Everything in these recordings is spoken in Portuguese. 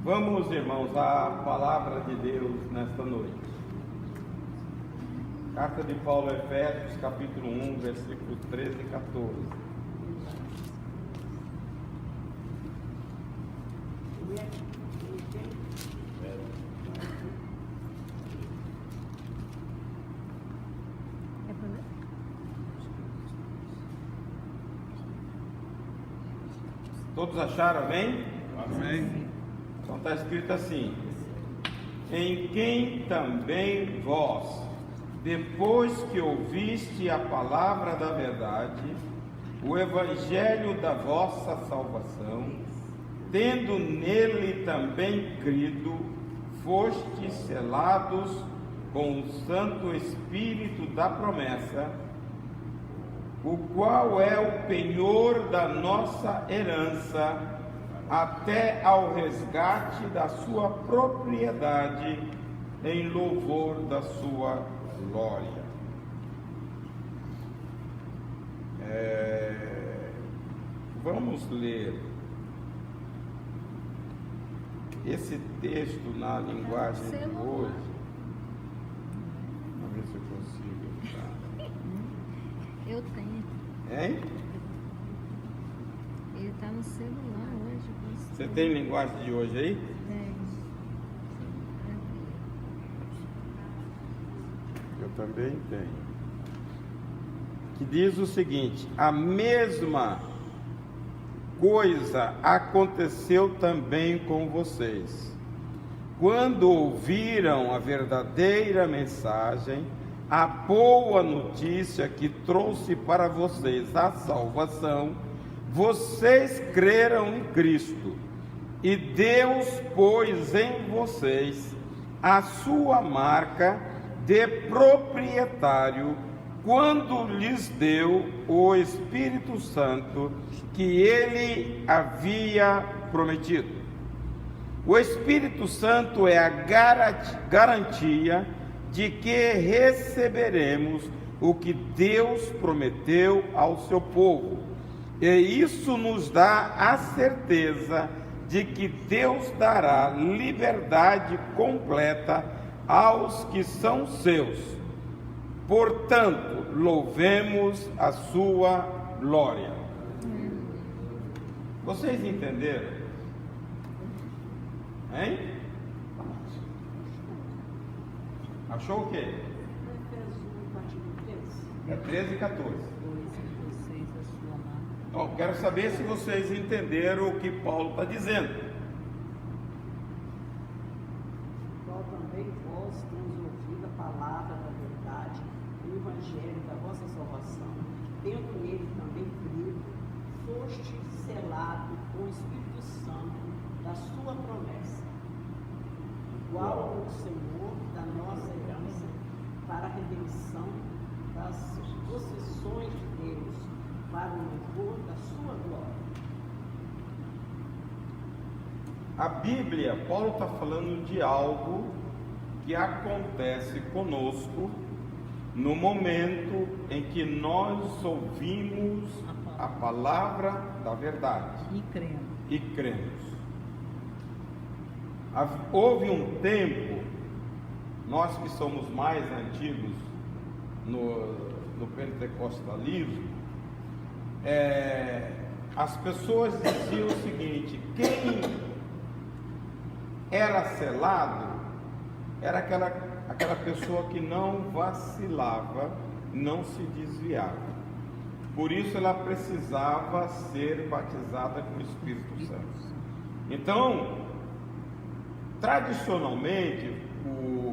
Vamos, irmãos, à palavra de Deus nesta noite. Carta de Paulo a Efésios, capítulo 1, versículos 13 e 14. Todos acharam, amém? Amém. Então está escrito assim: em quem também vós, depois que ouviste a palavra da verdade, o evangelho da vossa salvação, tendo nele também crido, fostes selados com o Santo Espírito da promessa, o qual é o penhor da nossa herança, até ao resgate da sua propriedade, em louvor da sua glória. Vamos ler esse texto na linguagem de hoje. Vamos ver se eu consigo. Tá? Eu tenho. Hein? Ele está no celular hoje. Você tem linguagem de hoje aí? Tem. Eu também tenho. Que diz o seguinte: a mesma coisa aconteceu também com vocês, quando ouviram a verdadeira mensagem, a boa notícia que trouxe para vocês a salvação. Vocês creram em Cristo, e Deus pôs em vocês a sua marca de proprietário, quando lhes deu o Espírito Santo que ele havia prometido. O Espírito Santo é a garantia de que receberemos o que Deus prometeu ao seu povo. E isso nos dá a certeza de que Deus dará liberdade completa aos que são seus. Portanto, louvemos a sua glória. Vocês entenderam? Hein? Achou o quê? É 13 e 14. Então, quero saber se vocês entenderam o que Paulo está dizendo. Qual também vós temos ouvido a palavra da verdade, o evangelho da vossa salvação, tendo nele também crido, foste selado com o Espírito Santo da sua promessa, igual ao Senhor da nossa herança, para a redenção das possessões de Deus, para o louvor da sua glória. A Bíblia, Paulo está falando de algo que acontece conosco no momento em que nós ouvimos a palavra da verdade e cremos. Houve um tempo, nós que somos mais antigos no pentecostalismo, as pessoas diziam o seguinte: quem era selado era aquela pessoa que não vacilava, não se desviava. Por isso ela precisava ser batizada com o Espírito Santo. Então, tradicionalmente,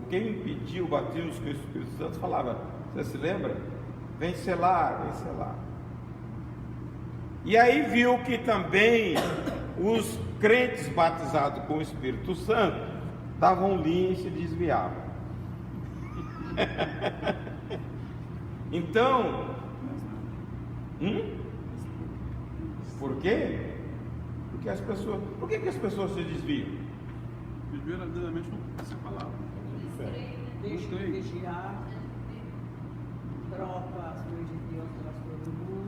quem pediu o batismo com o Espírito Santo falava: você se lembra? Vem selar, vem selar. E aí viu que também os crentes batizados com o Espírito Santo davam linha e se desviavam. Então, por quê? Porque as pessoas, por que as pessoas se desviam? Viver verdadeiramente com essa palavra. Deixa de vigiar, troca as coisas de Deus pelas coisas do mundo.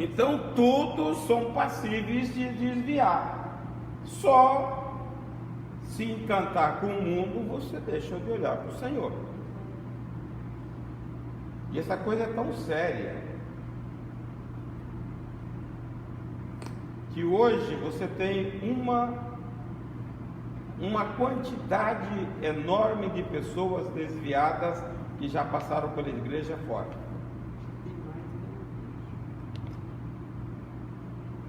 Então todos são passíveis de desviar. Só se encantar com o mundo, você deixa de olhar para o Senhor. E essa coisa é tão séria que hoje você tem uma quantidade enorme de pessoas desviadas que já passaram pela igreja fora.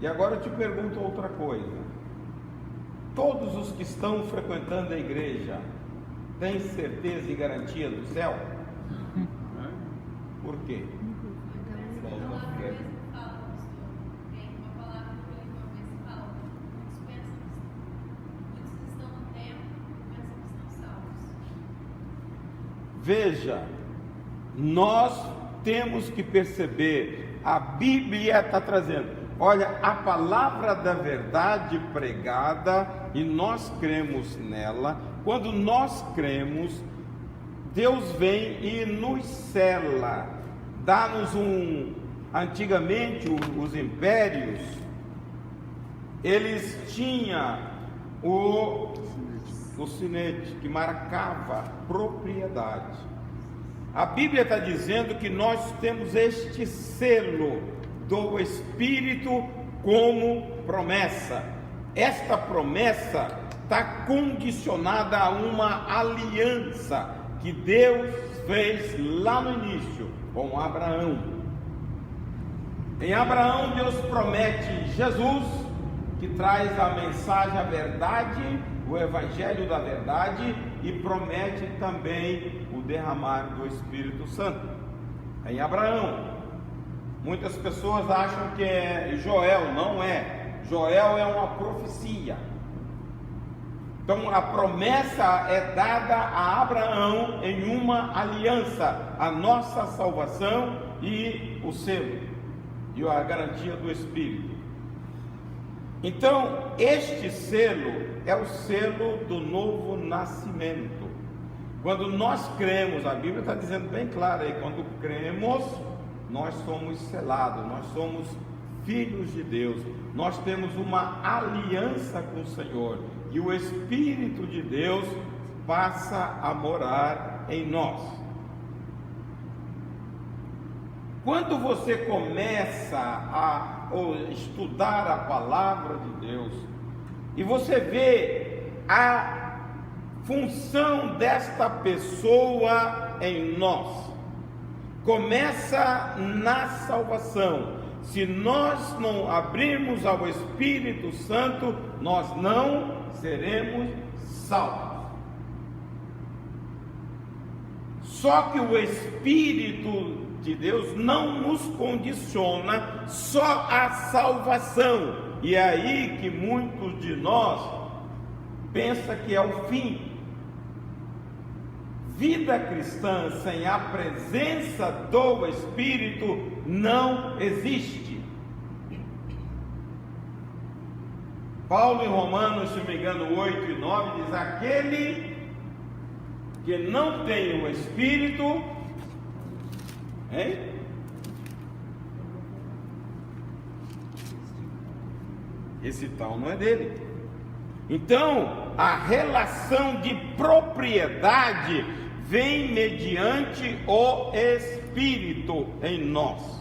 E agora eu te pergunto outra coisa: todos os que estão frequentando a igreja têm certeza e garantia do céu? Por quê? Veja, nós temos que perceber, a Bíblia está trazendo, olha, a palavra da verdade pregada, e nós cremos nela. Quando nós cremos, Deus vem e nos sela, dá-nos antigamente os impérios, eles tinham o sinete que marcava propriedade. A Bíblia está dizendo que nós temos este selo do Espírito como promessa. Esta promessa está condicionada a uma aliança que Deus fez lá no início com Abraão. Em Abraão, Deus promete Jesus, que traz a mensagem, a verdade, o evangelho da verdade, e promete também o derramar do Espírito Santo. Em Abraão, muitas pessoas acham que é Joel, não é. Joel é uma profecia. Então a promessa é dada a Abraão em uma aliança, a nossa salvação e o selo, e a garantia do Espírito. Então, este selo é o selo do novo nascimento. Quando nós cremos, a Bíblia está dizendo bem claro aí, quando cremos, nós somos selados, nós somos filhos de Deus, nós temos uma aliança com o Senhor, e o Espírito de Deus passa a morar em nós. Quando você começa a estudar a palavra de Deus, e você vê a função desta pessoa em nós, começa na salvação. Se nós não abrirmos ao Espírito Santo, nós não seremos salvos. Só que o Espírito de Deus não nos condiciona só à salvação, e é aí que muitos de nós pensam que é o fim. Vida cristã sem a presença do Espírito não existe. Paulo em Romanos, se não me engano, 8 e 9 diz: aquele que não tem o Espírito, hein? Esse tal não é dele. Então, a relação de propriedade vem mediante o Espírito em nós.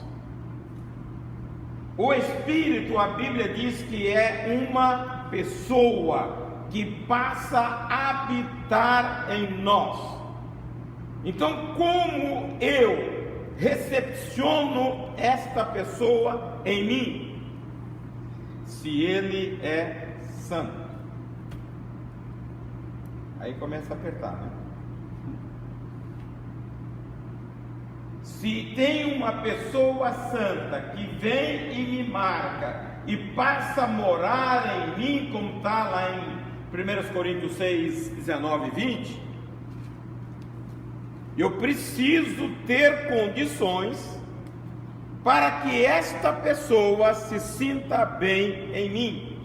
O Espírito, a Bíblia diz que é uma pessoa que passa a habitar em nós. Então, como eu recepciono esta pessoa em mim? Se ele é santo. Aí começa a apertar, né? Se tem uma pessoa santa que vem e me marca e passa a morar em mim, como está lá em 1 Coríntios 6, 19 e 20, eu preciso ter condições para que esta pessoa se sinta bem em mim.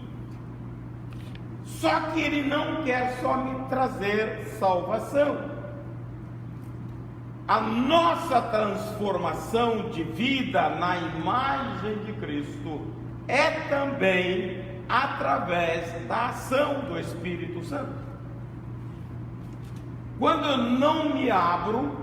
Só que ele não quer só me trazer salvação. A nossa transformação de vida na imagem de Cristo é também através da ação do Espírito Santo. quando eu não me abro,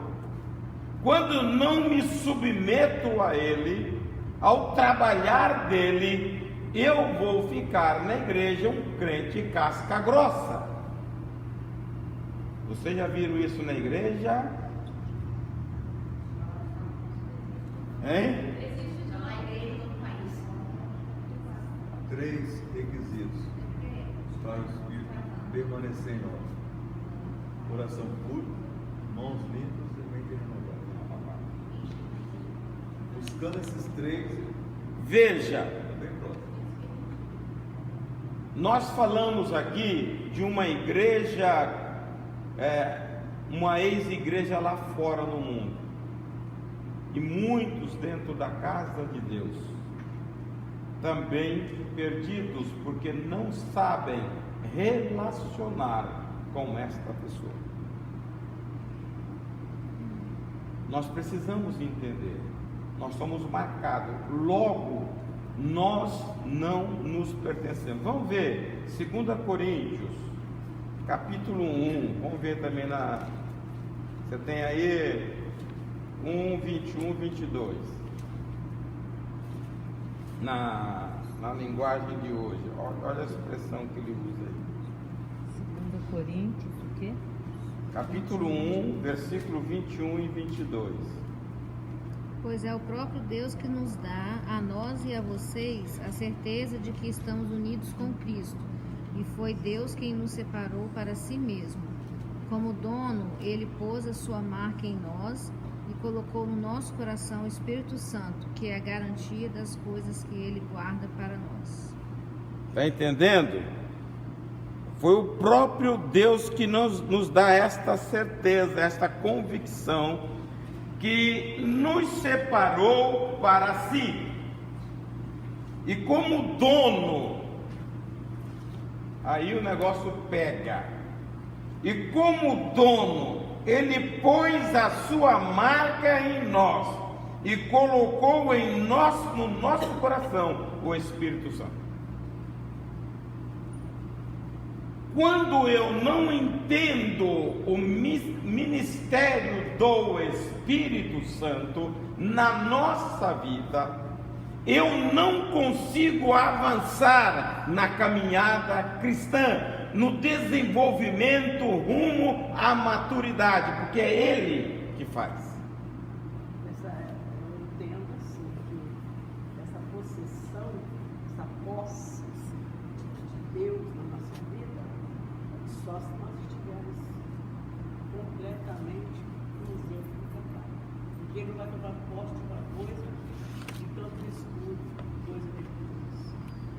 quando eu não me submeto a Ele, ao trabalhar dele, eu vou ficar na igreja um crente casca grossa. Vocês já viram isso na igreja? Hein? Existe na igreja no país. 3 requisitos para o Espírito permanecer em nós: coração puro, mãos limpas e mente renovada. Buscando esses 3, Veja, está bem pronto. nós falamos aqui de uma igreja, uma ex-igreja lá fora no mundo, e muitos dentro da casa de Deus, também perdidos, porque não sabem relacionar com esta pessoa. Nós precisamos entender, nós somos marcados, logo nós não nos pertencemos. Vamos ver 2 Coríntios, capítulo 1, vamos ver também você tem aí 1, 21, 22, na linguagem de hoje. Olha a expressão que ele usa aí. 2 Coríntios, o quê? Capítulo 1, versículo 21 e 22. Pois é o próprio Deus que nos dá, a nós e a vocês, a certeza de que estamos unidos com Cristo. E foi Deus quem nos separou para si mesmo. Como dono, Ele pôs a sua marca em nós e colocou no nosso coração o Espírito Santo, que é a garantia das coisas que Ele guarda para nós. Está entendendo? Foi o próprio Deus que nos dá esta certeza, esta convicção, que nos separou para si. E como dono, aí o negócio pega. E como dono, Ele pôs a sua marca em nós e colocou no nosso coração o Espírito Santo. Quando eu não entendo o ministério do Espírito Santo na nossa vida, eu não consigo avançar na caminhada cristã, no desenvolvimento rumo à maturidade, porque é Ele que faz. Eu entendo assim que essa possessão, essa posse de Deus na nossa vida, só se nós estivermos completamente isentos do pecado. Porque Ele não vai tomar posse de uma coisa de tanto escuro, coisa de Deus.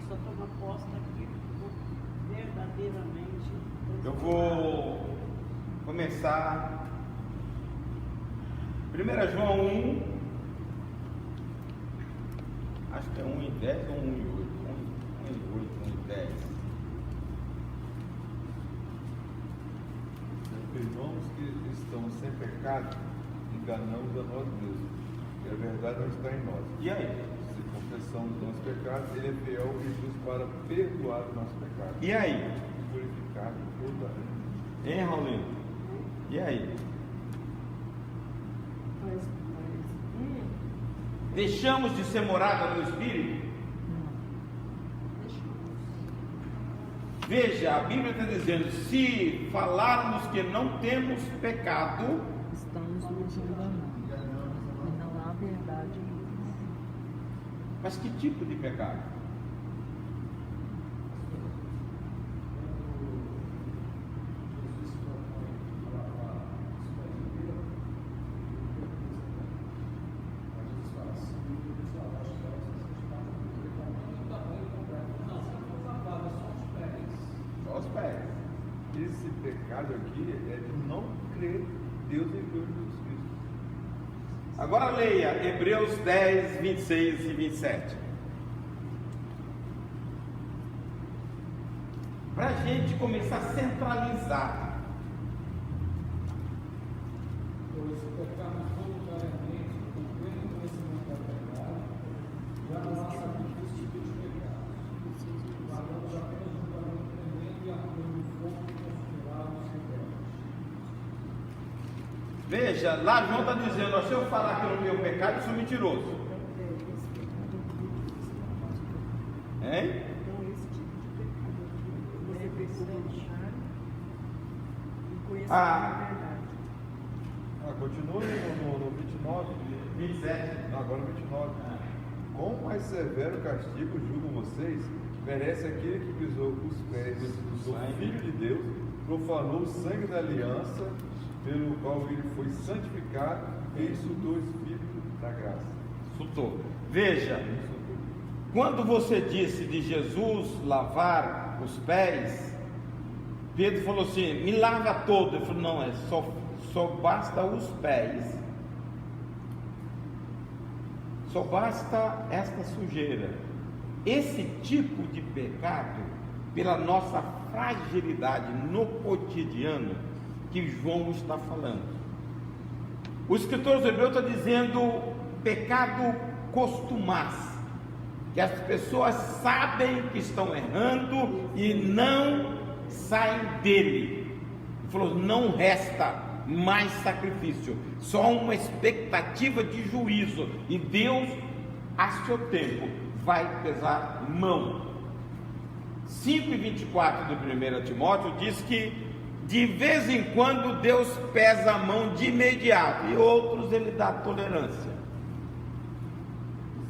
Só toma posse daquilo que for verdadeiramente. Eu vou começar 1 João 1, acho que é 1 e 10 ou 1 e 8, 1 e 8, 1 e 10. Irmãos que estão sem pecado, enganamos a nós mesmos, e a verdade não está em nós. E aí? Se confessamos os nossos pecados, Ele é fiel e justo para perdoar os nossos pecados. E aí? E purificar de toda a Hein, Raulino? E aí? Deixamos de ser morada do Espírito? Veja, a Bíblia está dizendo: se falarmos que não temos pecado, Estamos nos enganando. E não há verdade em nós. mas que tipo de pecado? Só os pés. Esse pecado aqui é de não crer Deus enviou Jesus Cristo. Agora leia Hebreus 10, 26 e 27. Para a gente começar a centralizar. Pois pecamos voluntariamente, com pleno conhecimento da verdade, já não há sacrifício de pecado. Pagamos apenas juntamente tremendo e ardendo fogo considerado sem pecado. Veja, lá João está dizendo, ó, se eu falar que eu não tenho pecado, eu sou mentiroso. Hein? Então, esse tipo de pecado você precisa deixar e conhecer a verdade. Continue no 29. 27. Não, agora no 29. Com mais severo castigo julgam vocês, merece aquele que pisou os pés do Filho de Deus, profanou o sangue da aliança, pelo qual ele foi santificado e insultou o Espírito da graça. Insultou. Veja, quando você disse de Jesus lavar os pés, Pedro falou assim, me lava todo. Ele falou, não, só basta os pés. Só basta esta sujeira. Esse tipo de pecado, pela nossa fragilidade no cotidiano, que João está falando. O escritor dos Hebreus está dizendo pecado costumaz, que as pessoas sabem que estão errando e não saem dele. Ele falou, não resta mais sacrifício, só uma expectativa de juízo, e Deus, a seu tempo, vai pesar mão. 5:24 do 1 Timóteo diz que de vez em quando Deus pesa a mão de imediato, e outros ele dá tolerância.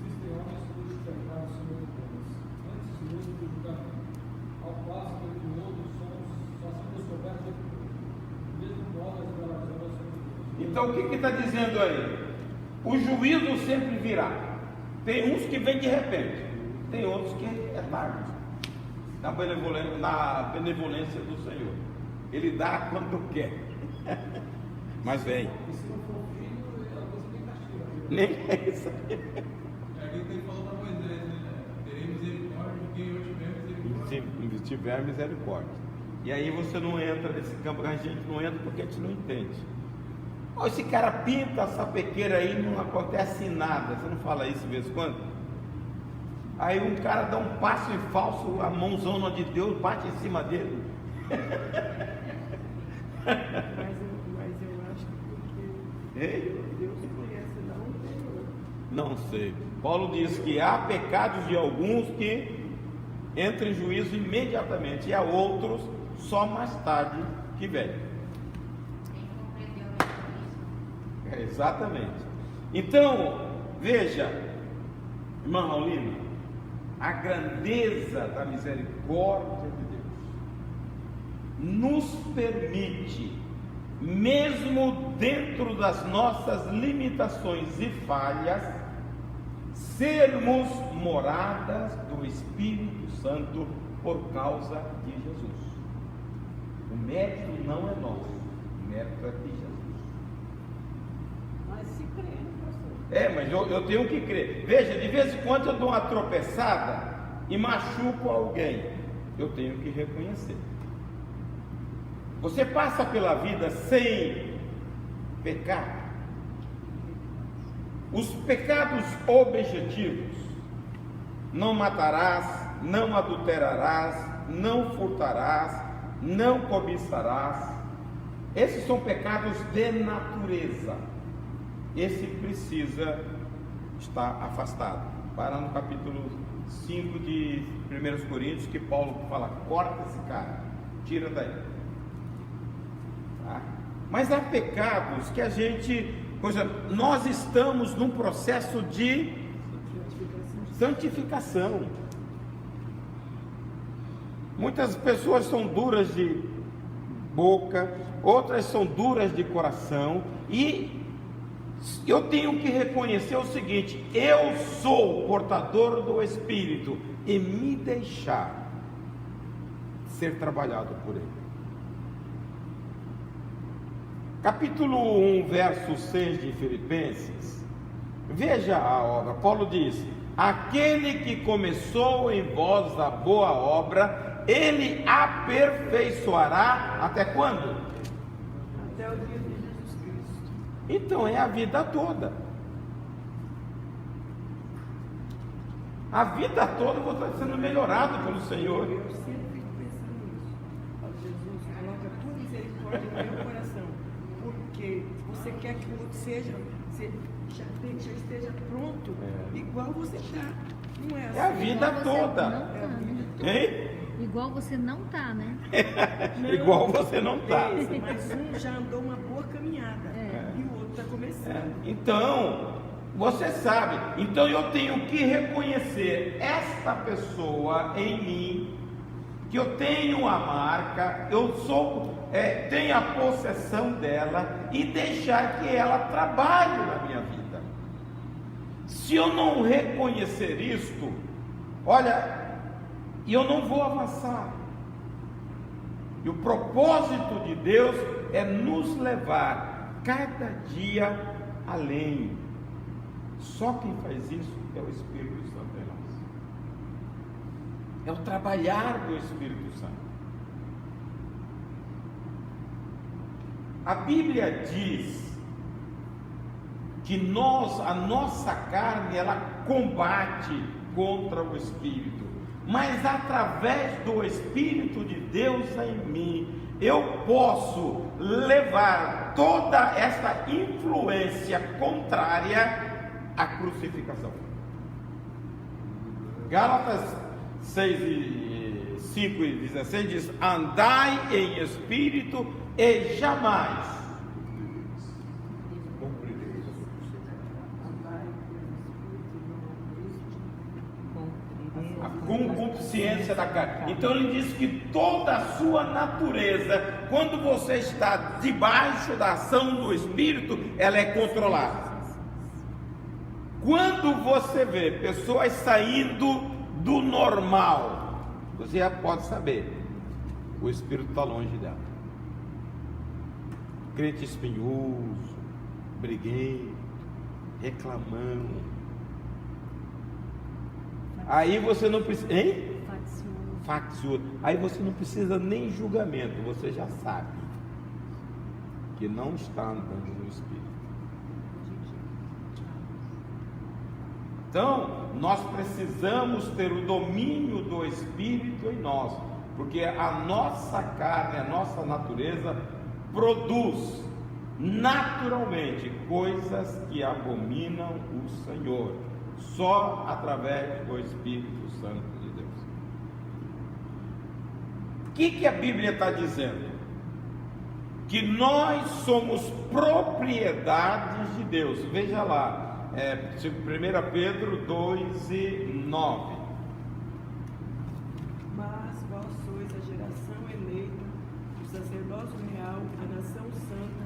Existem homens cujos pecados são ocultos, antes mesmo do julgamento, ao passo que outros só são descobertos depois, mesmo modo as revelações são. Então o que está dizendo aí? O juízo sempre virá. Tem uns que vêm de repente, tem outros que é tarde, na benevolência do Senhor. Ele dá quando quer, mas vem. E se não for filho, ela você Nem nem castiga. é isso. É aquilo que ele falou para Moisés, né? Terei misericórdia de quem eu tiver misericórdia. Se tiver misericórdia. E aí você não entra nesse campo, a gente não entra porque a gente não entende. Oh, esse cara pinta essa pequeira aí, não acontece nada. Você não fala isso de vez em quando? Aí um cara dá um passo em falso, a mãozona de Deus bate em cima dele. Mas eu acho que Ei? porque Deus conhece, Não sei. Paulo diz que há pecados de alguns que entram em juízo imediatamente, e há outros só mais tarde que vem. Quem compreendeu isso? Exatamente. Então, veja, irmã Raulina, a grandeza da misericórdia de Deus nos permite, mesmo dentro das nossas limitações e falhas, sermos moradas do Espírito Santo por causa de Jesus. O mérito não é nosso, o mérito é de Jesus. Mas se crê, pastor. Mas eu tenho que crer. Veja, de vez em quando eu dou uma tropeçada e machuco alguém. Eu tenho que reconhecer. Você passa pela vida sem pecar. Os pecados objetivos: não matarás, não adulterarás, não furtarás, não cobiçarás. Esses são pecados de natureza. Esse precisa estar afastado. Para no capítulo 5 de 1 Coríntios, que Paulo fala, corta esse cara, tira daí. Tá? Mas há pecados que a gente, por exemplo, nós estamos num processo de santificação. Muitas pessoas são duras de boca, outras são duras de coração, e eu tenho que reconhecer o seguinte: eu sou portador do Espírito, e me deixar ser trabalhado por Ele. Capítulo 1, verso 6 de Filipenses, veja a obra. Paulo diz: aquele que começou em vós a boa obra, Ele aperfeiçoará até quando? Até o dia de Jesus Cristo. Então é a vida toda. A vida toda você está sendo melhorado pelo Senhor. Eu sempre fico pensando nisso. Ó, Jesus, coloca a tua misericórdia no meu coração. Porque você você quer que o outro seja, você já esteja pronto, igual você está. Não é assim. É a vida Igual você toda. não tá, né? Hein? Igual você não tá, né? Igual você não tá. Mas um já andou uma boa caminhada e o outro está começando. Então, você sabe. Então eu tenho que reconhecer esta pessoa em mim, que eu tenho a marca, eu sou, tenho a possessão dela e deixar que ela trabalhe na minha vida. Se eu não reconhecer isto, olha, eu não vou avançar. E o propósito de Deus é nos levar cada dia além. Só quem faz isso é o Espírito Santo em nós. É o trabalhar do Espírito Santo. A Bíblia diz que a nossa carne, ela combate contra o Espírito, mas através do Espírito de Deus em mim, eu posso levar toda essa influência contrária à crucificação. Gálatas 5 e 16 diz: andai em espírito e jamais a concupiscência da carne. Então ele diz que toda a sua natureza, quando você está debaixo da ação do Espírito, ela é controlada. Quando você vê pessoas saindo do normal, você já pode saber, o Espírito está longe dela. Crente espinhoso, briguento, reclamão. Aí você não precisa, hein? Faccioso. Aí você não precisa nem julgamento, você já sabe que não está andando no Espírito. Então, nós precisamos ter o domínio do Espírito em nós, porque a nossa carne, a nossa natureza produz naturalmente coisas que abominam o Senhor, só através do Espírito Santo de Deus. O que a Bíblia está dizendo? Que nós somos propriedades de Deus. Veja lá, 1 Pedro 2:9. Mas vós sois a geração eleita, o sacerdócio real, a nação santa,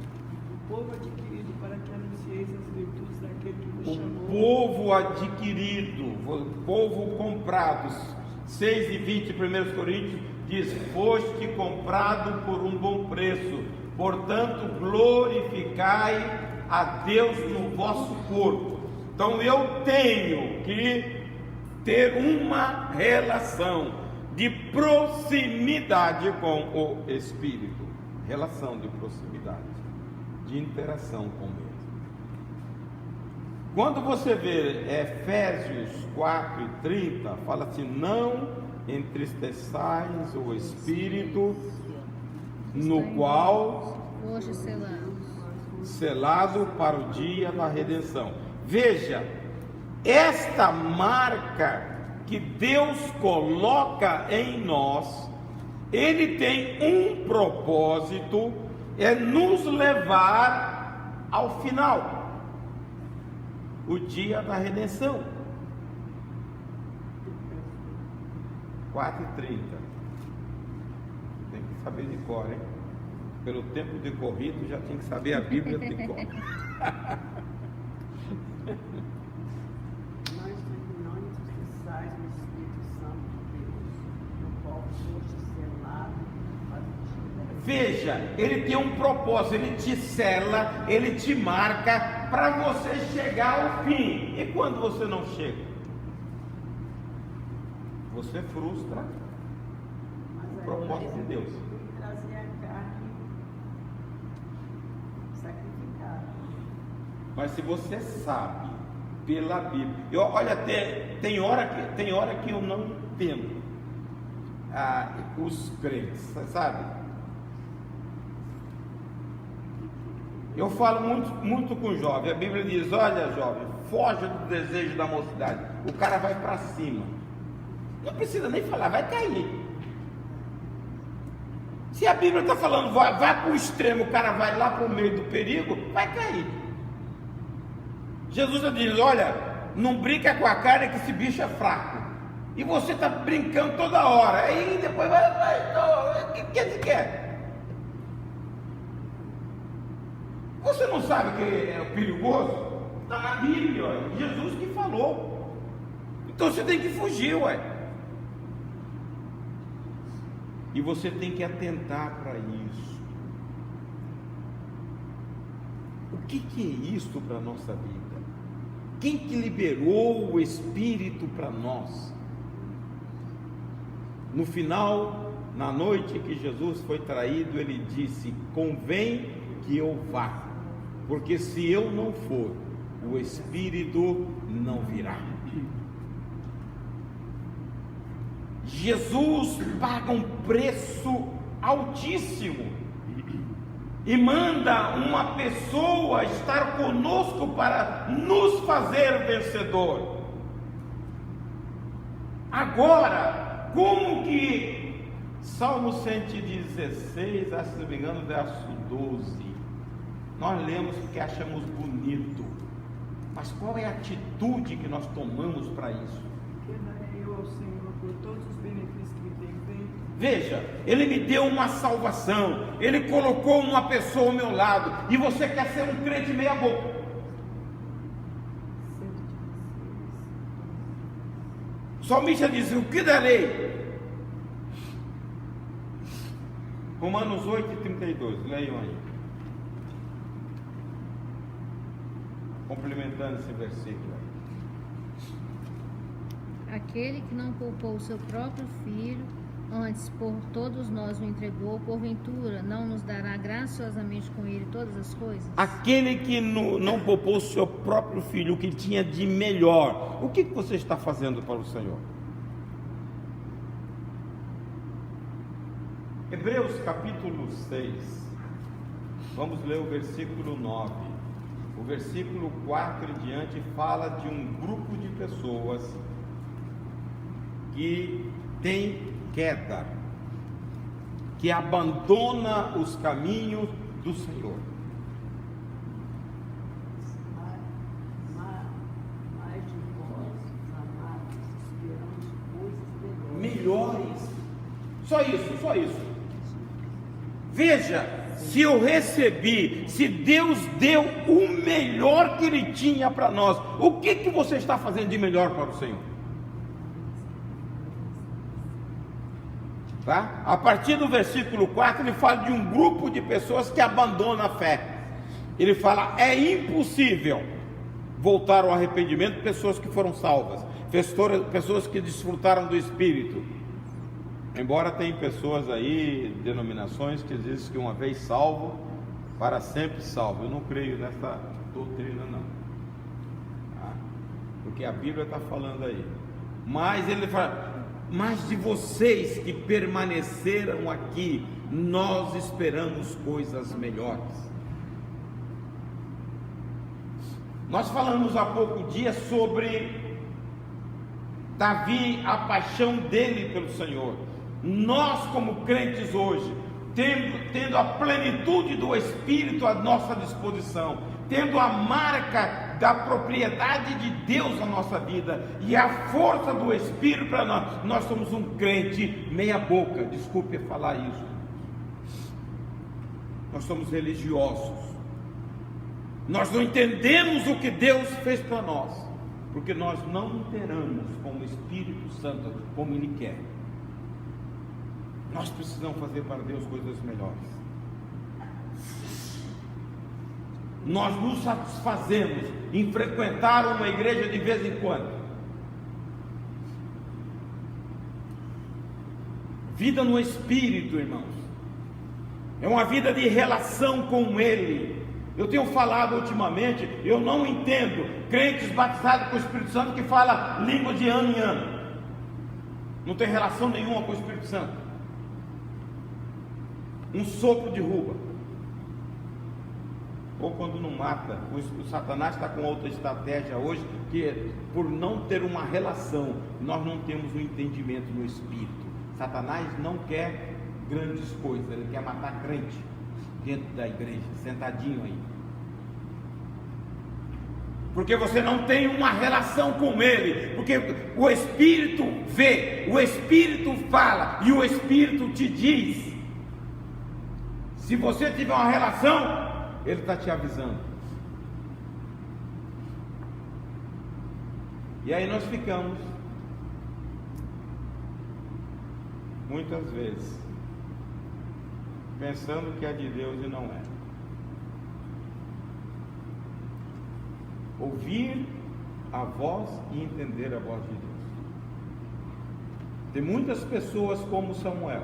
o povo adquirido, para que anuncieis as virtudes daquele que vos chamou. O povo adquirido, o povo comprado. 6 e 20, 1 Coríntios diz: foste comprado por um bom preço, portanto glorificai a Deus no vosso corpo. Então eu tenho que ter uma relação de proximidade com o Espírito, relação de proximidade, de interação com ele. Quando você vê Efésios 4:30, fala assim: não entristeçais o Espírito, no qual Hoje selado para o dia da redenção. Veja, esta marca que Deus coloca em nós, Ele tem um propósito, é nos levar ao final, o dia da redenção. 4:30. Tem que saber de cor, hein? Pelo tempo decorrido, já tem que saber a Bíblia de cor. Não entristeçais o Espírito Santo de Deus, no qual foste selado para o dia. Veja, ele tem um propósito, ele te sela, ele te marca para você chegar ao fim. E quando você não chega, você frustra o propósito de Deus. E trazer a carne sacrificada. Mas se você sabe pela Bíblia, olha, tem hora que eu não entendo os crentes, sabe? Eu falo muito com o jovem. A Bíblia diz: olha, jovem, foge do desejo da mocidade. O cara vai para cima. Não precisa nem falar, vai cair. Se a Bíblia está falando, vai para o extremo, o cara vai lá para o meio do perigo, vai cair. Jesus diz: olha, não brinca com a carne, que esse bicho é fraco. E você está brincando toda hora. Aí depois o que você quer? Você não sabe que é perigoso? Está na Bíblia, ó. Jesus que falou. Então você tem que fugir, ué. E você tem que atentar para isso. O que é isso para a nossa vida? Quem que liberou o Espírito para nós? No final, na noite que Jesus foi traído, ele disse: convém que eu vá, porque se eu não for, o Espírito não virá. Jesus paga um preço altíssimo e manda uma pessoa estar conosco para nos fazer vencedor. Agora, como que Salmo 116, se não me engano, verso 12, nós lemos porque achamos bonito, mas qual é a atitude que nós tomamos para isso? Que darei eu ao Senhor por todos os benefícios que me tem feito. Veja, Ele me deu uma salvação, Ele colocou uma pessoa ao meu lado, e você quer ser um crente meia boca. O salmista diz: o que darei? Romanos 8:32, leiam aí, complementando esse versículo. Aquele que não poupou o seu próprio filho, antes por todos nós o entregou, porventura não nos dará graciosamente com ele todas as coisas? Aquele que não poupou o seu próprio filho, o que tinha de melhor, o que você está fazendo para o Senhor? Hebreus capítulo 6, vamos ler o versículo 9. O versículo 4 em diante fala de um grupo de pessoas que tem queda, que abandona os caminhos do Senhor. Mais de vós, amados, esperamos coisas Melhores. Só isso. Veja, se eu recebi, se Deus deu o melhor que Ele tinha para nós, o que você está fazendo de melhor para o Senhor? Tá? A partir do versículo 4, ele fala de um grupo de pessoas que abandonam a fé. Ele fala: é impossível voltar ao arrependimento pessoas que foram salvas, pessoas que desfrutaram do Espírito. Embora tem pessoas aí, denominações, que dizem que uma vez salvo, para sempre salvo. Eu não creio nessa doutrina, não. Tá? Porque a Bíblia está falando aí. Mas ele fala: mas de vocês que permaneceram aqui, nós esperamos coisas melhores. Nós falamos há pouco dia sobre Davi, a paixão dele pelo Senhor. Nós, como crentes hoje, tendo a plenitude do Espírito à nossa disposição, tendo a marca da propriedade de Deus na nossa vida e a força do Espírito para nós somos um crente meia boca, desculpe falar isso. Nós somos religiosos, nós não entendemos o que Deus fez para nós, porque nós não interamos com o Espírito Santo como Ele quer. Nós precisamos fazer para Deus coisas melhores. Nós nos satisfazemos em frequentar uma igreja de vez em quando. Vida no Espírito, irmãos, é uma vida de relação com Ele. Eu tenho falado ultimamente, eu não entendo crentes batizados com o Espírito Santo que falam língua de ano em ano, não tem relação nenhuma com o Espírito Santo. Um sopro de ruba. ou quando não mata. O Satanás está com outra estratégia hoje, que é por não ter uma relação, nós não temos um entendimento no espírito. Satanás não quer grandes coisas, ele quer matar crente dentro da igreja, sentadinho aí. Porque você não tem uma relação com ele, porque o Espírito vê, o Espírito fala e o Espírito te diz. Se você tiver uma relação, ele está te avisando. E aí nós ficamos, muitas vezes, pensando que é de Deus e não é. Ouvir a voz e entender a voz de Deus. Tem muitas pessoas como Samuel,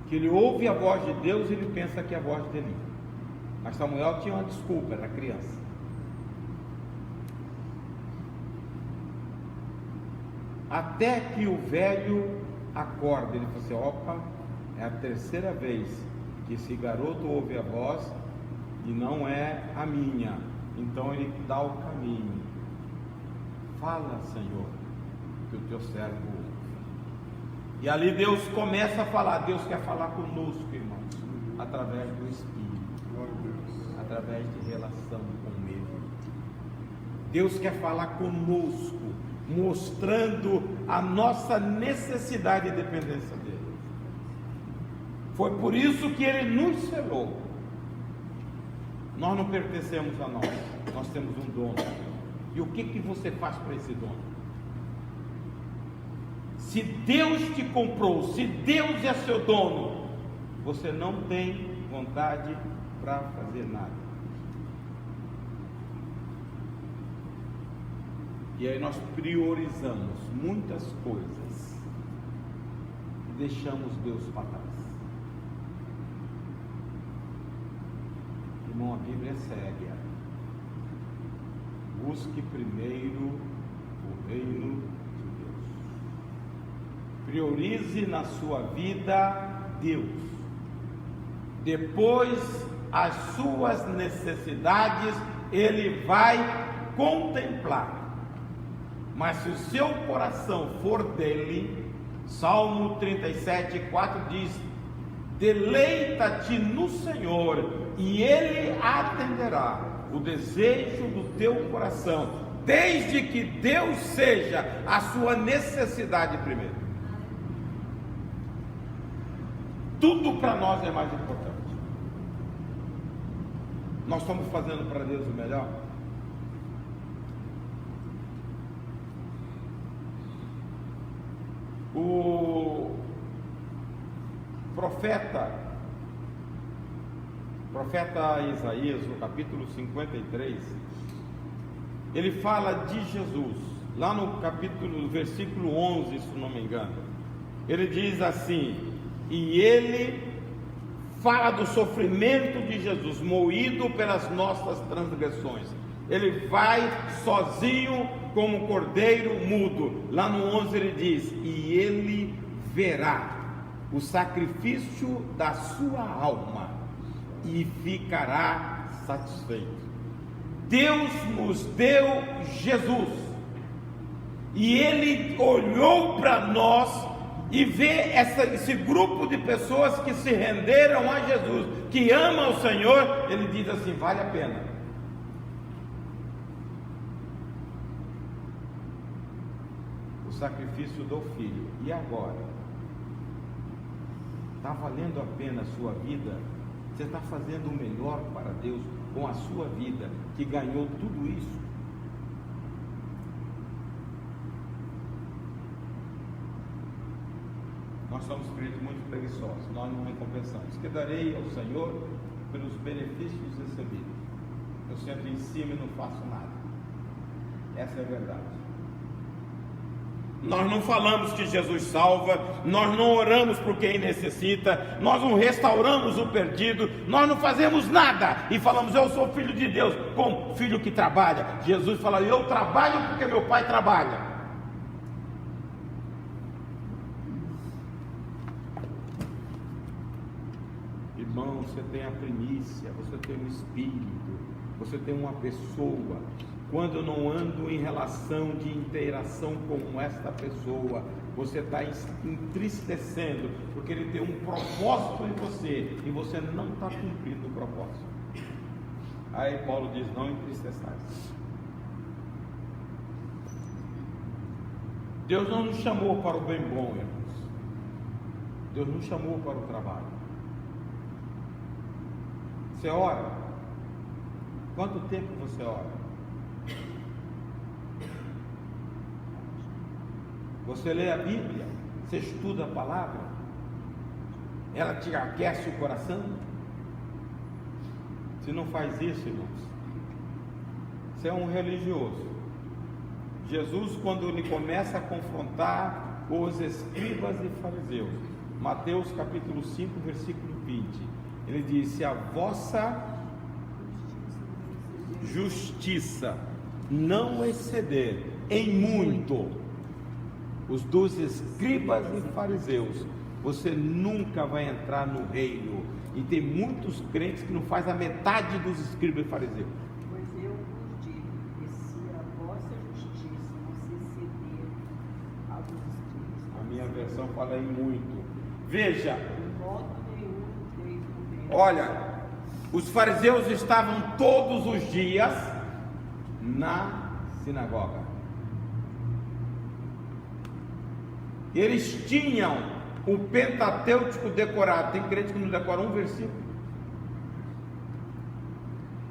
que ele ouve a voz de Deus e ele pensa que é a voz dele. Mas Samuel tinha uma desculpa, era criança. Até que o velho acorda, ele fala assim: opa, é a terceira vez que esse garoto ouve a voz e não é a minha. Então ele dá o caminho. Fala, Senhor, que o teu servo ouve. E ali Deus começa a falar. Deus quer falar conosco, irmãos, através do Espírito, através de relação com Ele. Deus quer falar conosco, mostrando a nossa necessidade e dependência dele. Foi por isso que Ele nos selou. Nós não pertencemos a nós, nós temos um dono. E o que você faz para esse dono? Se Deus te comprou, se Deus é seu dono, você não tem vontade para fazer nada. E aí nós priorizamos muitas coisas e deixamos Deus para trás. Irmão, a Bíblia é séria. Busque primeiro o reino de Deus. Priorize na sua vida Deus. Depois, as suas necessidades Ele vai contemplar. Mas se o seu coração for dele, Salmo 37:4 diz: deleita-te no Senhor e Ele atenderá o desejo do teu coração, desde que Deus seja a sua necessidade primeiro. Tudo para nós é mais importante. Nós estamos fazendo para Deus o melhor? O profeta Isaías, no capítulo 53, ele fala de Jesus, lá no capítulo, versículo 11, se não me engano, ele diz assim, e ele fala do sofrimento de Jesus, moído pelas nossas transgressões. Ele vai sozinho como cordeiro mudo. Lá no 11 ele diz, e ele verá o sacrifício da sua alma e ficará satisfeito. Deus nos deu Jesus e Ele olhou para nós e vê esse grupo de pessoas que se renderam a Jesus, que ama o Senhor. Ele diz assim: vale a pena. O sacrifício do filho. E agora? Está valendo a pena a sua vida? Você está fazendo o melhor para Deus com a sua vida, que ganhou tudo isso? Nós somos crentes muito preguiçosos, nós não recompensamos. Que darei ao Senhor pelos benefícios recebidos? Eu sento em cima e não faço nada. Essa é a verdade. Nós não falamos que Jesus salva, nós não oramos por quem necessita, nós não restauramos o perdido, nós não fazemos nada e falamos: eu sou filho de Deus, como filho que trabalha. Jesus fala: eu trabalho porque meu Pai trabalha. irmão, você tem a primícia, você tem um espírito, você tem uma pessoa. Quando eu não ando em relação de interação com esta pessoa, você está entristecendo, porque ele tem um propósito em você e você não está cumprindo o propósito. Aí Paulo diz: não entristeçais. Deus não nos chamou para o bem bom, irmãos. Deus nos chamou para o trabalho. Você ora? Quanto tempo você ora? Você lê a Bíblia? Você estuda a palavra? Ela te aquece o coração? Se não faz isso, irmãos, você é um religioso. Jesus, quando ele começa a confrontar os escribas e fariseus, Mateus capítulo 5, versículo 20, ele disse: a vossa justiça não exceder em muito os dos escribas e fariseus, você nunca vai entrar no reino. E tem muitos crentes que não faz a metade dos escribas e fariseus. Pois eu vos digo que se a vossa justiça não se exceder à dos escribas, A minha versão fala em muito. Veja, de modo nenhum tereis no reino. olha, os fariseus estavam todos os dias na sinagoga. Eles tinham o Pentateuco decorado. Tem crente que não decora um versículo.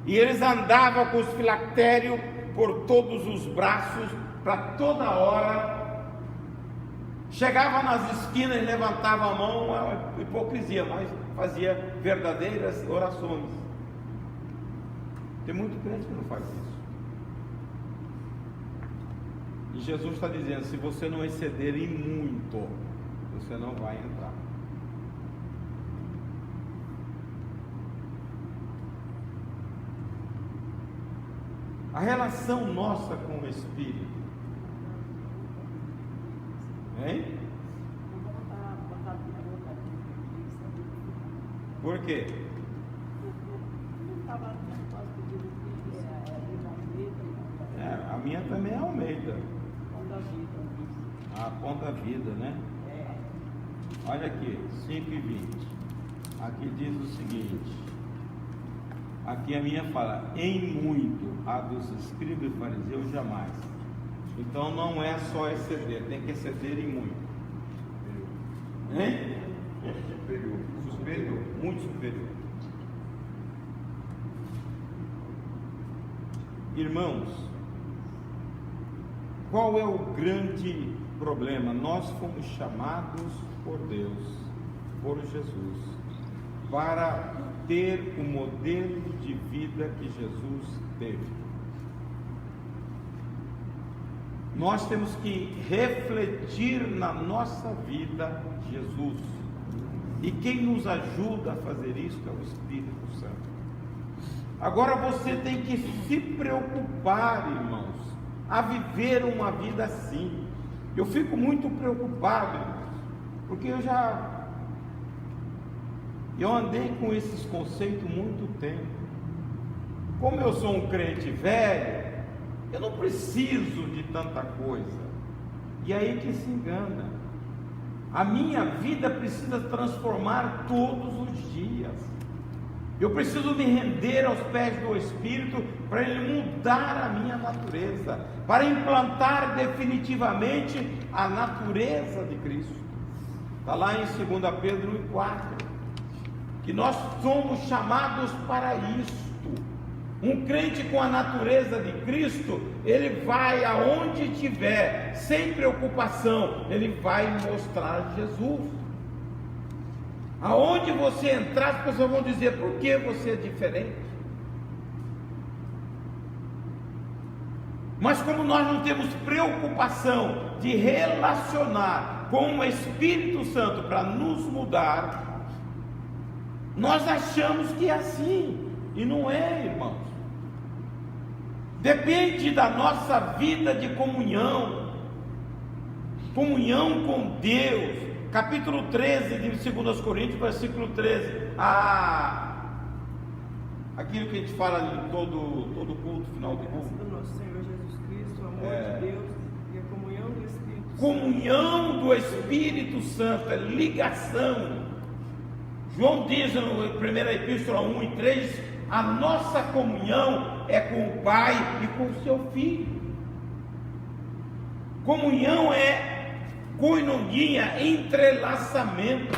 E eles andavam com os filactérios por todos os braços, para toda hora. Chegava nas esquinas, levantava a mão, uma hipocrisia, mas fazia verdadeiras orações. Tem muito crente que não faz isso. E Jesus está dizendo: se você não exceder em muito, você não vai entrar. A relação nossa com o Espírito, hein? Por quê? A minha também é Almeida. A Ponta Vida, né? Olha aqui, 5:20. Aqui diz o seguinte: aqui a minha fala: em muito, a dos escribas e fariseus jamais. Então não é só exceder, tem que exceder em muito. Hein? Superior, muito superior. Irmãos, qual é o grande problema? Nós fomos chamados por Deus, por Jesus, para ter o modelo de vida que Jesus teve. Nós temos que refletir na nossa vida Jesus. E quem nos ajuda a fazer isso é o Espírito Santo. Agora você tem que se preocupar, irmãos, a viver uma vida assim. Eu fico muito preocupado, irmãos, porque eu andei com esses conceitos muito tempo. Como eu sou um crente velho, eu não preciso de tanta coisa. E aí que se engana. A minha vida precisa transformar todos os dias. Eu preciso me render aos pés do Espírito para Ele mudar a minha natureza, para implantar definitivamente a natureza de Cristo. Está lá em 2 Pedro 1:4, que nós somos chamados para isto. Um crente com a natureza de Cristo, ele vai aonde estiver, sem preocupação, ele vai mostrar Jesus. Aonde você entrar, as pessoas vão dizer: por que você é diferente? Mas como nós não temos preocupação de relacionar com o Espírito Santo para nos mudar, nós achamos que é assim, e não é, irmãos. Depende da nossa vida de comunhão com Deus, Capítulo 13 de 2 Coríntios, versículo 13. Aquilo que a gente fala em todo culto, final do culto. Do nosso Senhor Jesus Cristo, o amor de Deus e a comunhão do Espírito Santo. Comunhão do Espírito Santo, é ligação. João diz no 1 Epístola 1 e 3, a nossa comunhão é com o Pai e com o seu Filho. Comunhão é coinonia, entrelaçamento.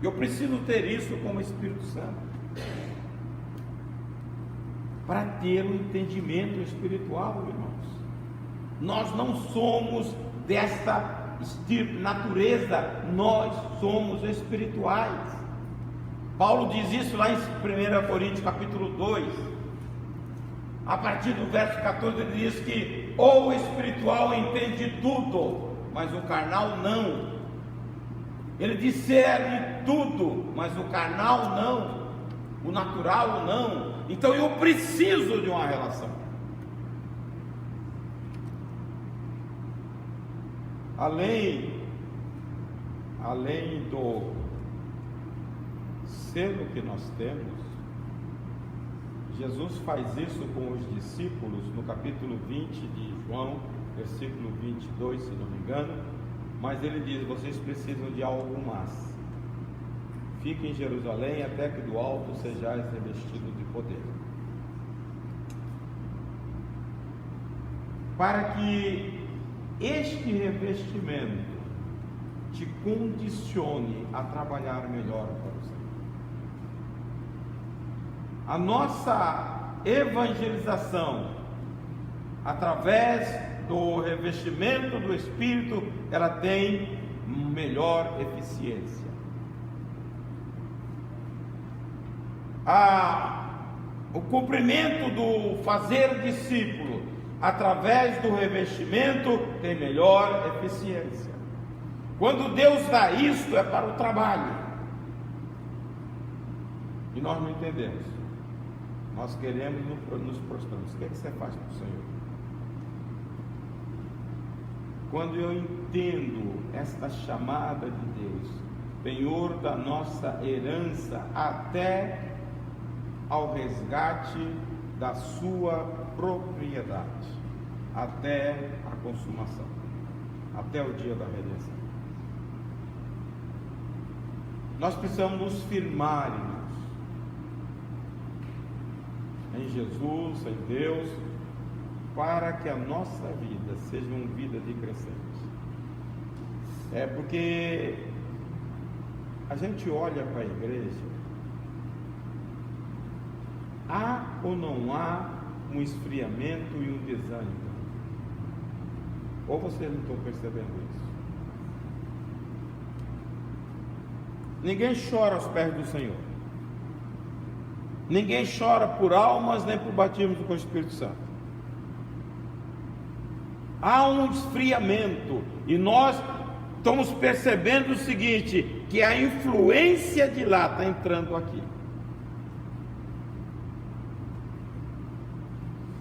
Eu preciso ter isso com o Espírito Santo para ter um entendimento espiritual, irmãos. Nós não somos desta natureza, nós somos espirituais. Paulo diz isso lá em 1 Coríntios capítulo 2, a partir do verso 14, ele diz que o espiritual entende tudo, mas o carnal não. Ele discerne tudo, mas o carnal não, o natural não. Então eu preciso de uma relação. Além do selo que nós temos, Jesus faz isso com os discípulos no capítulo 20 de João, versículo 22, se não me engano, mas ele diz: vocês precisam de algo mais. Fiquem em Jerusalém até que do alto sejais revestidos de poder. Para que este revestimento te condicione a trabalhar melhor para o Senhor. A nossa evangelização, através do revestimento do Espírito, ela tem melhor eficiência. O cumprimento do fazer discípulo através do revestimento tem melhor eficiência. Quando Deus dá isto, é para o trabalho, e nós não entendemos. Nós queremos nos prostramos. O que é que você faz para o Senhor? Quando eu entendo esta chamada de Deus, penhor da nossa herança, até ao resgate da sua propriedade, até a consumação, até o dia da redenção. Nós precisamos nos firmar, irmãos, em Jesus, em Deus, para que a nossa vida seja uma vida de crescente. Porque a gente olha para a igreja, há ou não há um esfriamento e um desânimo? Ou vocês não estão percebendo isso? Ninguém chora aos pés do Senhor. Ninguém chora por almas nem por batismo com o Espírito Santo. Há um esfriamento, e nós estamos percebendo o seguinte, que a influência de lá está entrando aqui.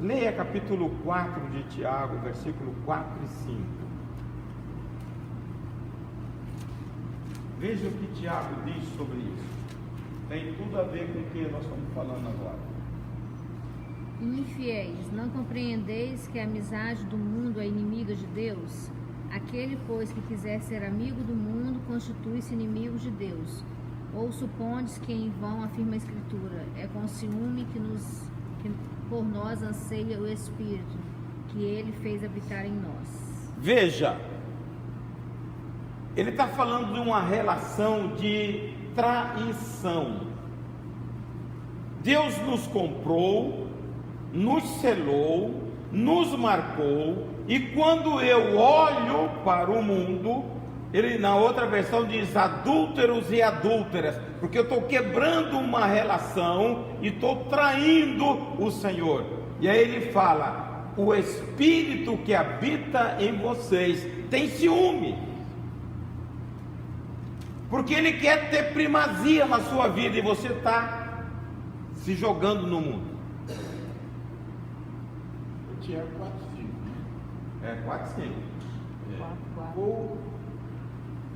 Leia capítulo 4 de Tiago, versículo 4 e 5. Veja o que Tiago diz sobre isso. Tem tudo a ver com o que nós estamos falando agora. Infiéis, não compreendeis que a amizade do mundo é inimiga de Deus? Aquele, pois, que quiser ser amigo do mundo, constitui-se inimigo de Deus. Ou supondes que em vão afirma a Escritura, é com ciúme que por nós anseia o Espírito, que Ele fez habitar em nós. Veja, ele está falando de uma relação de traição. Deus nos comprou, nos selou, nos marcou, e quando eu olho para o mundo, ele na outra versão diz adúlteros e adúlteras, porque eu estou quebrando uma relação e estou traindo o Senhor. E aí ele fala: o Espírito que habita em vocês tem ciúme, porque ele quer ter primazia na sua vida, e você está se jogando no mundo. Tiago 4,5. 4,5.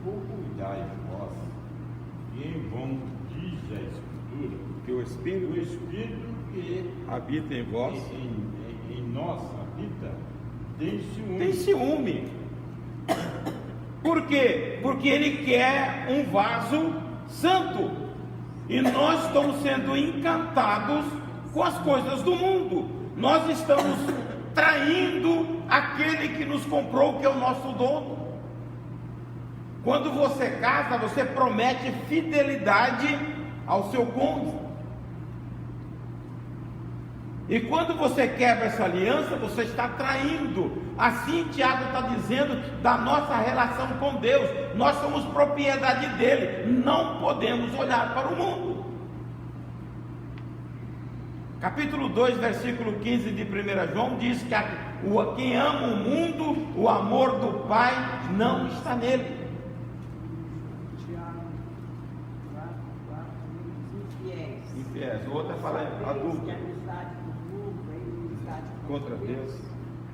cuidai vós, e em vão diz a Escritura, Que o Espírito que habita em vós em nós habita, tem ciúme. tem ciúme. Por quê? Porque ele quer um vaso santo. E nós estamos sendo encantados com as coisas do mundo. Nós estamos traindo aquele que nos comprou, que é o nosso dono. Quando você casa, você promete fidelidade ao seu cônjuge. E quando você quebra essa aliança, você está traindo. Assim Tiago está dizendo da nossa relação com Deus. Nós somos propriedade dele. Não podemos olhar para o mundo. Capítulo 2, versículo 15 de 1 João diz que quem ama o mundo, o amor do Pai não está nele. Tiago 4, infiéis. Infiéis. O outro é falar adulto. Que a amizade do mundo é inimizade Contra Deus.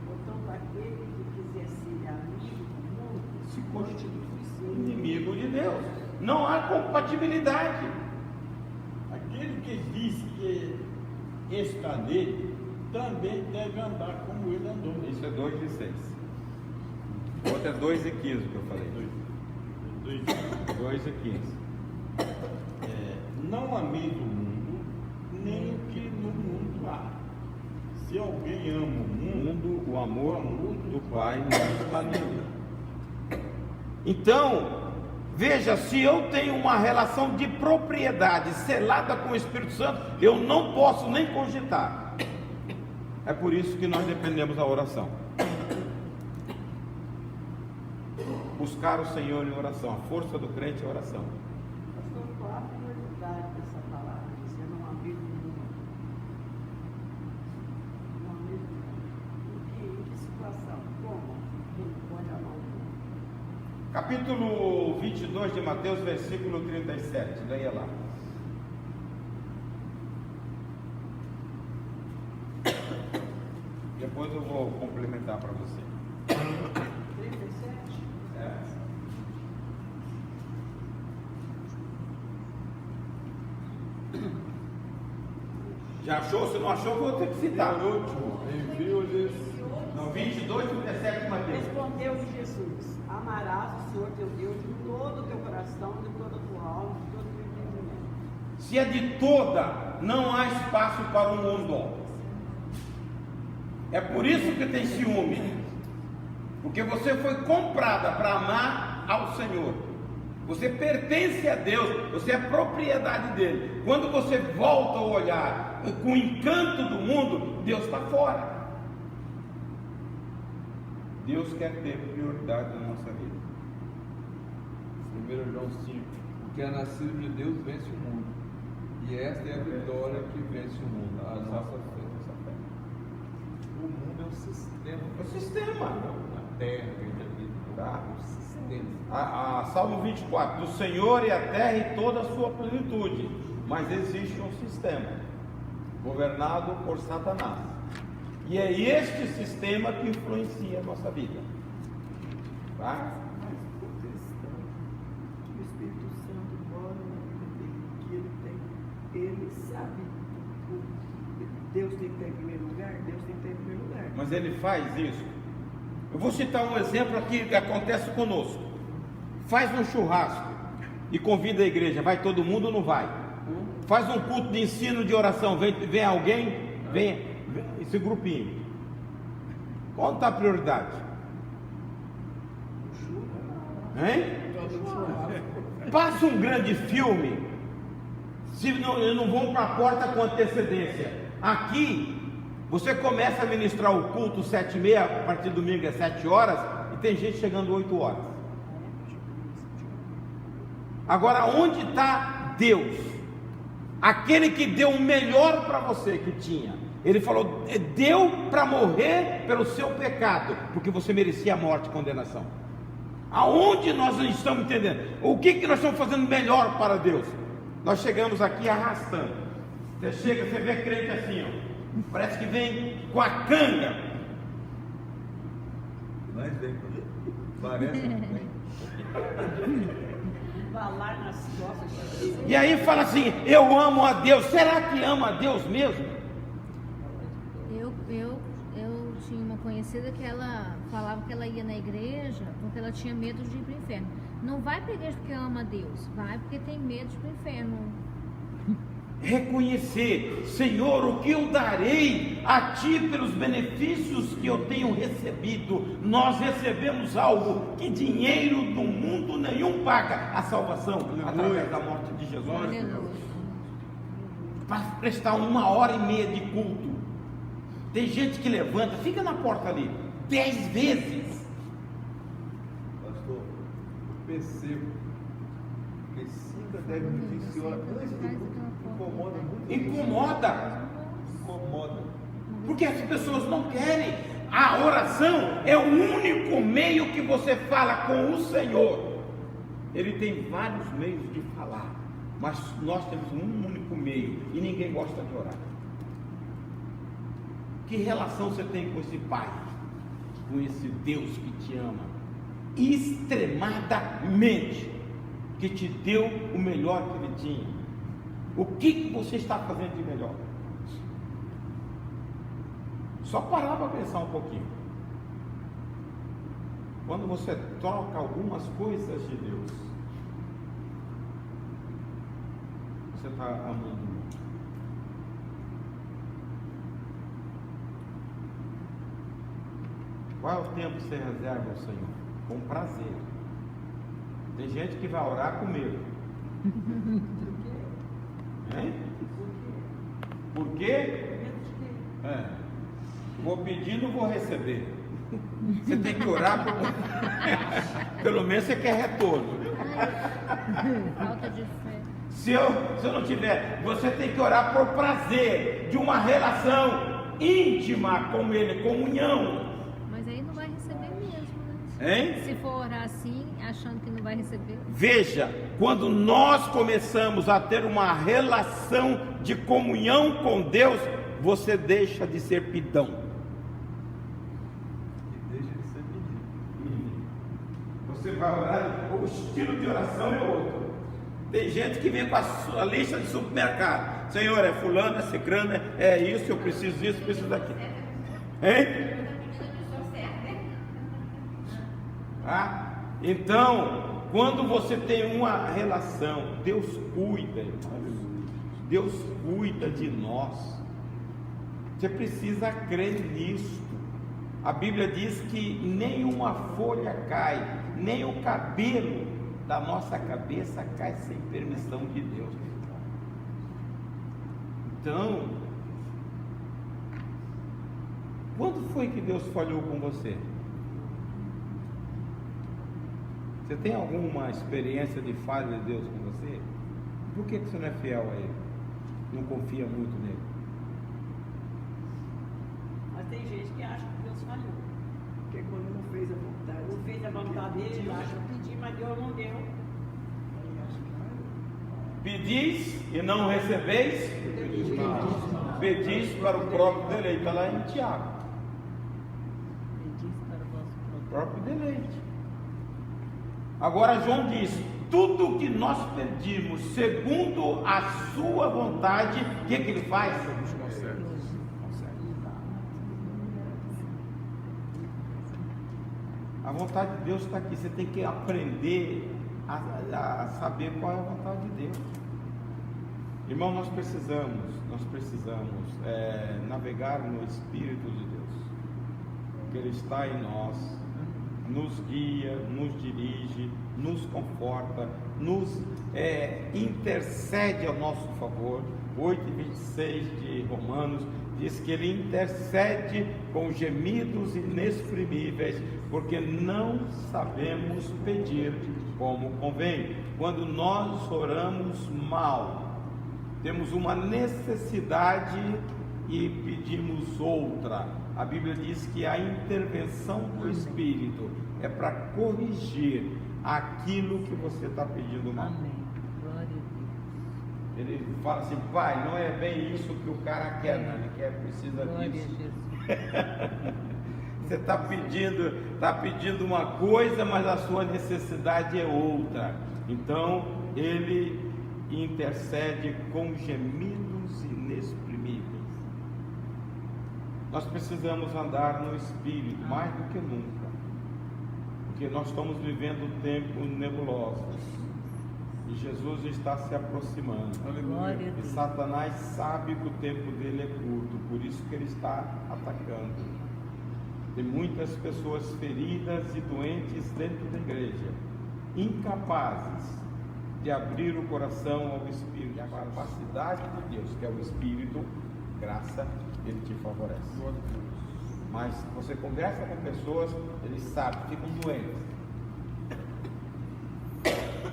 Portanto, aquele que quiser ser amigo do mundo Se constitui inimigo de Deus. Não há compatibilidade. Aquele que diz que está nele, também deve andar como ele andou. Isso é 2:6. O outro é 2:15 que eu falei. 2:15. Não ameis o mundo, nem o que no mundo há. Se alguém ama o mundo, O amor do Pai não está nele. Então, veja, se eu tenho uma relação de propriedade selada com o Espírito Santo, eu não posso nem cogitar. É por isso que nós dependemos da oração. Buscar o Senhor em oração. A força do crente é a oração. Pastor, qual a prioridade dessa palavra? Você não amigo do mundo. Não amigo do mundo. Em que situação? Como? Quem pode amar o mundo? Capítulo 22 de Mateus, versículo 37. Leia lá. Depois eu vou complementar para você. 37? Já achou? Se não achou, eu vou ter que citar. último, envio-lhes. Não, 22, 37 de Mateus. Respondeu-lhe Jesus: Amarás o Senhor teu Deus de todo o teu coração, de toda a tua alma, de todo o teu entendimento. Se é de toda, não há espaço para o mundo. É por isso que tem ciúme. Porque você foi comprada para amar ao Senhor. Você pertence a Deus, você é propriedade dele. Quando você volta a olhar com o encanto do mundo, Deus está fora. Deus quer ter prioridade na nossa vida. 1 João 5. O que é nascido de Deus vence o mundo. E esta é a vitória que vence o mundo, a nossa fé. O mundo é um sistema. É o sistema. A terra, a vida. Tá? É um sistema. Salmo 24, do Senhor é a terra e toda a sua plenitude, mas existe um sistema, governado por Satanás, e é este sistema que influencia a nossa vida, tá? Mas por questão que o Espírito Santo mora na vida dele, que ele sabe o Deus tem que estar em primeiro lugar, Deus tem que estar em primeiro lugar. Mas ele faz isso. Eu vou citar um exemplo aqui que acontece conosco. Faz um churrasco e convida a igreja, vai todo mundo ou não vai? Faz um culto de ensino de oração, vem alguém, vem esse grupinho. Qual está a prioridade? Hein? Passa um grande filme, se não vão para a porta com antecedência. Aqui, você começa a ministrar o culto 7h30, a partir do domingo é 7 horas, e tem gente chegando 8 horas. Agora, onde está Deus? Aquele que deu o melhor para você que tinha. Ele falou, deu para morrer pelo seu pecado, porque você merecia a morte e condenação. Aonde nós não estamos entendendo? O que nós estamos fazendo melhor para Deus? Nós chegamos aqui arrastando. Você chega, você vê crente assim, ó, parece que vem com a canga. Mas vem, parece, não vem. Falar nas costas de Deus. E aí fala assim, eu amo a Deus. Será que ama a Deus mesmo? Eu tinha uma conhecida que ela falava que ela ia na igreja porque ela tinha medo de ir para o inferno. Não vai para a igreja porque ama a Deus, vai porque tem medo de ir para o inferno. Reconhecer, Senhor, o que eu darei a Ti pelos benefícios que eu tenho recebido. Nós recebemos algo que dinheiro no mundo nenhum paga, a salvação através da morte de Jesus. Aleluia. Para prestar 1h30 de culto, tem gente que levanta, fica na porta ali 10 vezes. Pastor, eu percebo que 5 a 10 minutinhos de senhora antes do culto incomoda muito. Incomoda. Porque as pessoas não querem. A oração é o único meio que você fala com o Senhor. Ele tem vários meios de falar, mas nós temos um único meio e ninguém gosta de orar. Que relação você tem com esse Pai, com esse Deus que te ama extremadamente, que te deu o melhor que Ele tinha? O que você está fazendo de melhor? Só parar para pensar um pouquinho. Quando você troca algumas coisas de Deus, você está amando muito. Qual é o tempo que você reserva ao Senhor? Com prazer. Tem gente que vai orar com medo. Hein? Por quê? Vou pedir, não vou receber. Você tem que orar pelo menos você quer retorno. Falta de fé. Se eu não tiver, você tem que orar por prazer, de uma relação íntima com Ele, comunhão. Mas aí não vai receber mesmo, né? Hein? Se for orar assim, achando que não vai receber. Veja, quando nós começamos a ter uma relação de comunhão com Deus, você deixa de ser pidão. E deixa de ser pedido. Você vai orar, o estilo de oração é outro. Tem gente que vem com a sua lista de supermercado. Senhor, é fulano, é cicrano, é isso, eu preciso disso, preciso daquilo. Hein? Então, quando você tem uma relação, Deus cuida, Deus cuida de nós. Você precisa crer nisso. A Bíblia diz que nenhuma folha cai, nem o cabelo da nossa cabeça cai sem permissão de Deus. Então, quando foi que Deus falhou com você? Você tem alguma experiência de falha de Deus com você? Por que você não é fiel a Ele? Não confia muito nele? Mas tem gente que acha que Deus falhou. Porque quando não fez a vontade. Não fez a vontade dele, acha que pediu, mas Deus não deu. Pedis e não recebeis? Pedis para o próprio deleite. Está lá em Tiago. Pedis para o vosso Próprio deleite. Agora João diz: tudo que nós pedimos segundo a sua vontade, o que ele faz? Concede. A vontade de Deus está aqui. Você tem que aprender a saber qual é a vontade de Deus. Irmão, nós precisamos navegar no Espírito de Deus, que Ele está em nós, nos guia, nos dirige, nos conforta, nos intercede ao nosso favor. 8:26 de Romanos diz que Ele intercede com gemidos inexprimíveis, porque não sabemos pedir como convém. Quando nós oramos mal, temos uma necessidade e pedimos outra. A Bíblia diz que a intervenção do Espírito é para corrigir aquilo que você está pedindo mal. Amém. Glória a Deus. Ele fala assim: Pai, não é bem isso que o cara quer, não. Ele quer, precisa Glória a disso. Jesus. Você está pedindo uma coisa, mas a sua necessidade é outra. Então ele intercede com gemidos inexprimíveis. Nós precisamos andar no Espírito mais do que nunca, porque nós estamos vivendo tempos nebulosos e Jesus está se aproximando. Glória a E Deus. Satanás sabe que o tempo dele é curto, por isso que ele está atacando. Tem muitas pessoas feridas e doentes dentro da igreja, incapazes de abrir o coração ao Espírito. A capacidade de Deus, que é o Espírito, graça, ele te favorece. Mas você conversa com pessoas, eles sabem, ficam doentes.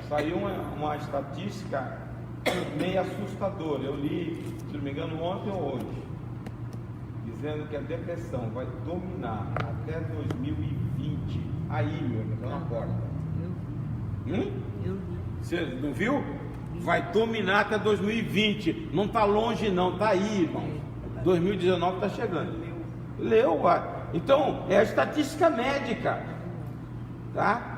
Saiu uma estatística meio assustadora. Eu li, se não me engano, ontem ou hoje, dizendo que a depressão vai dominar até 2020. Aí, meu irmão, está na porta. Eu li. Você não viu? Vai dominar até 2020. Não está longe não, está aí, irmão. 2019 está chegando. Leu, uai. Então, é a estatística médica, tá?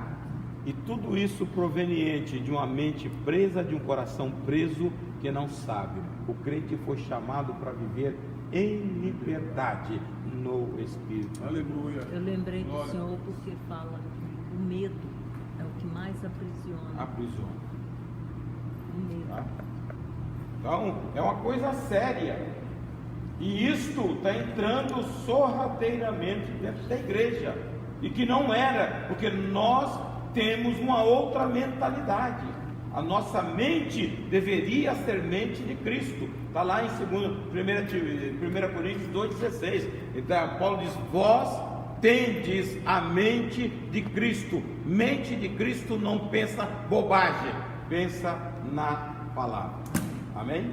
E tudo isso proveniente de uma mente presa, de um coração preso que não sabe. O crente foi chamado para viver em liberdade no Espírito. Aleluia. Eu lembrei do Senhor porque fala que o medo é o que mais aprisiona. Aprisiona. O medo. Tá? Então, é uma coisa séria. E isto está entrando sorrateiramente dentro da igreja. E que não era, porque nós temos uma outra mentalidade. A nossa mente deveria ser mente de Cristo. Está lá em 1 Coríntios 2,16. Então, Paulo diz: vós tendes a mente de Cristo. Mente de Cristo não pensa bobagem, pensa na palavra. Amém?